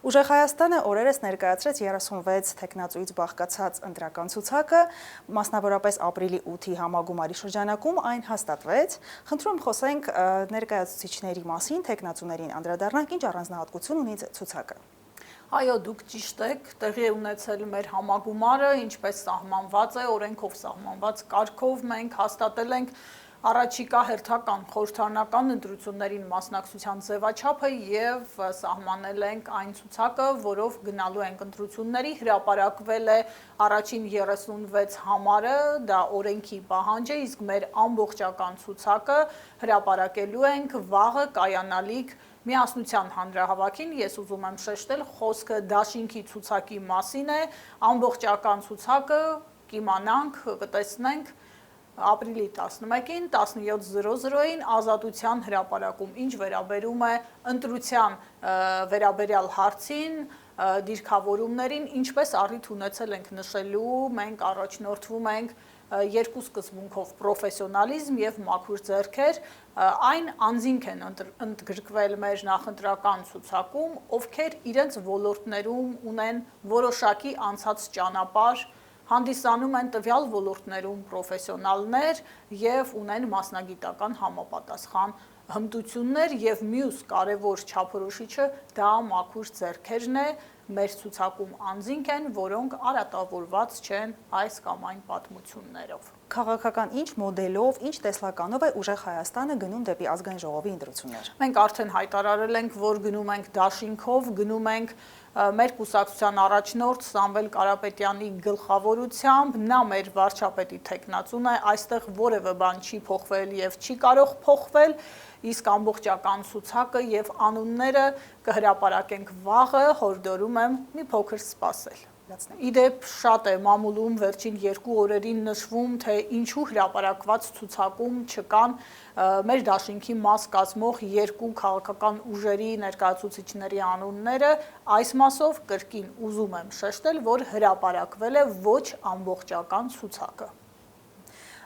Ուժեղ Հայաստանը օրերս ներկայացրեց 36 թեկնածուից բաղկացած ընտրական ցուցակը, մասնավորապես ապրիլի 8-ի համագումարի շրջանակում այն հաստատվեց։ Խնդրում խոսենք ներկայացուցիչների մասին, թեկնածուներին անդրադառնանք, ինչ առանձնահատկություն ունի ցուցակը։ Այո, դուք ճիշտ եք, տեղի է ունեցել մեր համագումարը, ինչպես սահմանված է, օրենքով սահմանված կարգով մենք հաստատել ենք առաջիկա հերթական խորհրդարանական ընտրություններին մասնակցության ձևաչափը եւ սահմանել ենք այն ցուցակը, որով գնալու ենք ընտրությունների, հրապարակվել է առաջին 36 համարը, դա օրենքի պահանջ է, իսկ մեր ամբողջական ցուցակը հրապարակելու ենք վաղը կայանալիք Միասնության հանրահավաքին, ես ուզում եմ շեշտել, խոսքը դաշինքի ցուցակի մասին է, ամբողջական ցուցակը կիմանանք, կտեսնենք ապրիլի 11-ին 17:00-ին Ազատության հրապարակում, ինչ վերաբերում է ընտրության վերաբերյալ հարցին, դիրքավորումներին, ինչպես առիթ ունեցել ենք նշելու, մենք առաջնորդվում ենք երկու սկզբունքով՝ պրոֆեսիոնալիզմ եւ մաքուր ձեռքեր, այն անձինք են ընդգրկվել մեր նախընտրական ցուցակում, ովքեր իրենց ոլորտներում ունեն որոշակի անցած ճանապարհ, հանդիսանում են տվյալ ոլորտներում պրոֆեսիոնալներ եւ ունեն մասնագիտական համապատասխան հմտություններ եւ մյուս կարևոր չափորոշիչը դա մաքուր ձեռքերն է, մեր ցուցակում անձինք են, որոնք արատավորված չեն այս կամ այն պատմություններով։ Քաղաքական ինչ մոդելով, ինչ տեսլականով է Ուժեղ Հայաստանը գնում դեպի ազգային ժողովի ընտրություններ։ Մենք արդեն հայտարարել ենք, որ գնում ենք դաշինքով, գնում ենք մեր կուսակցության առաջնորդ Սամվել Կարապետյանի գլխավորությամբ, նա մեր վարչապետի թեկնածուն է, այստեղ որևէ բան չի փոխվել եւ չի կարող փոխվել, իսկ ամբողջական ցուցակը եւ անունները կհրապարակենք վաղը, հորդորում եմ մի փոքր սպասել։ Իդեպ շատ է մամուլում վերջին 2 օրերին նշվում, թե ինչու հրապարակված ցուցակում չկան մեր դաշինքի մաս կազմող 2 քաղաքական ուժերի ներկայացուցիչների անունները, այս մասով կրկին ուզում եմ շեշտել, որ հրապարակվել է ոչ ամբողջական ցուցակը։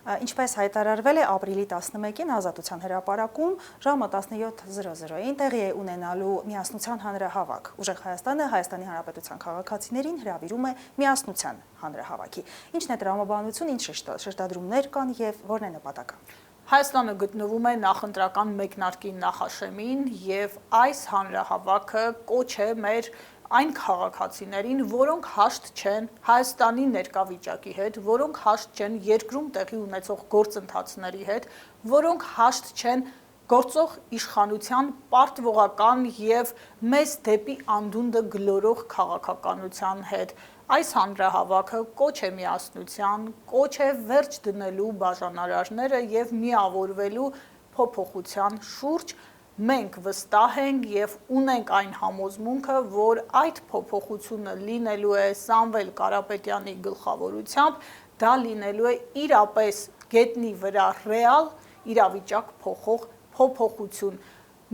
Ինչպես հայտարարվել է ապրիլի 11-ին Ազատության հրապարակում ժամը 17:00-ին տեղի է ունենալու Միասնության հանրահավաք։ Ուժեղ Հայաստանը Հայաստանի Հանրապետության քաղաքացիներին հրավիրում է Միասնության հանրահավաքի։ Ինչն է տրամաբանություն, ինչ շեշտադրումներ կան եւ որն է նպատակը։ Հայաստանը գտնվում է նախընտրական մեկնարկի նախաշեմին եւ այս հանրահավաքը կոչ է մեր այն քաղաքացիներին, որոնք հաշտ չեն Հայաստանի ներկա վիճակի հետ, որոնք հաշտ չեն երկրում տեղի ունեցող գործընթացների հետ, որոնք հաշտ չեն գործող իշխանության պարտվողական եւ մեզ դեպի անդունդը գլորող քաղաքականության հետ։ Այս հանրահավաքը կոչ է միասնության, կոչ է վերջ դնելու բաժանարարները եւ միավորվելու փոփոխության շուրջ։ Մենք վստահ ենք եւ ունենք այն համոզմունքը, որ այդ փոփոխությունը լինելու է Սամվել Կարապետյանի գլխավորությամբ, դա լինելու է իրապես գետնի վրա ռեալ իրավիճակ փոխող փոփոխություն։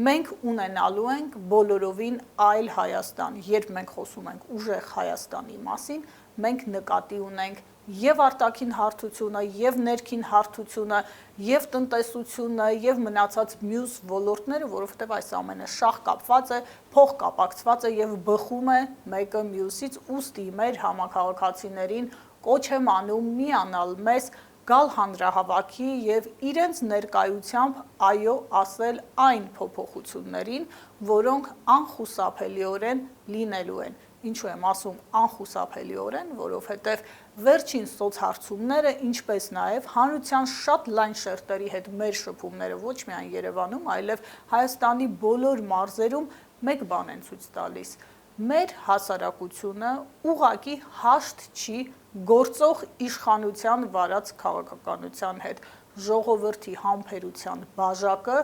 Մենք ունենալու ենք բոլորովին այլ Հայաստան, երբ մենք խոսում ենք ուժեղ Հայաստանի մասին, մենք նկատի ունենք եւ արտաքին հարթությունը, եւ ներքին հարթությունը, եւ տնտեսությունը, եւ մնացած մյուս ոլորտները, որովհետեւ այս ամենը շահ կապված է, փող կապակցված է եւ բխում է մեկը մյուսից, ուստի մեր համակարգացիներին կոչ եմ անում միանալ մեզ, գալ հանրահավաքի եւ իրենց ներկայությամբ այո ասել այն փոփոխություններին, որոնք անխուսափելիորեն լինելու են։ Ինչու եմ ասում անխուսափելիորեն, որովհետև վերջին սոցհարցումները, ինչպես նաև հանրության շատ լայն շերտերի հետ մեր շփումները ոչ միայն Երևանում, այլև Հայաստանի բոլոր մարզերում մեկ բան են ցույց տալիս։ Մեր հասարակությունը ուղղակի հաշտ չի գործող իշխանության վարած քաղաքականության հետ։ Ժողովրդի համբերության բաժակը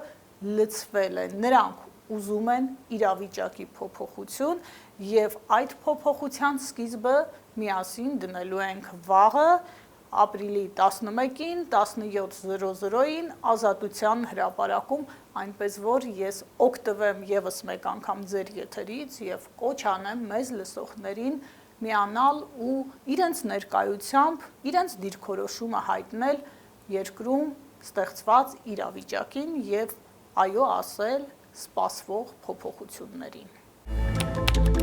լցվել է, նրանք ուզում են իրավիճակի փոփոխություն եւ այդ փոփոխության սկիզբը միասին դնելու ենք վաղը ապրիլի 11-ին 17:00-ին Ազատության հրապարակում, այնպես որ ես օգտվեմ եւս մեկ անգամ ձեր եթերից եւ կոչ անեմ մեզ լսողներին միանալ ու իրենց ներկայությամբ իրենց դիրքորոշումը հայտնել երկրում ստեղծված իրավիճակին եւ այո ասել սպասվող փոփոխություններին։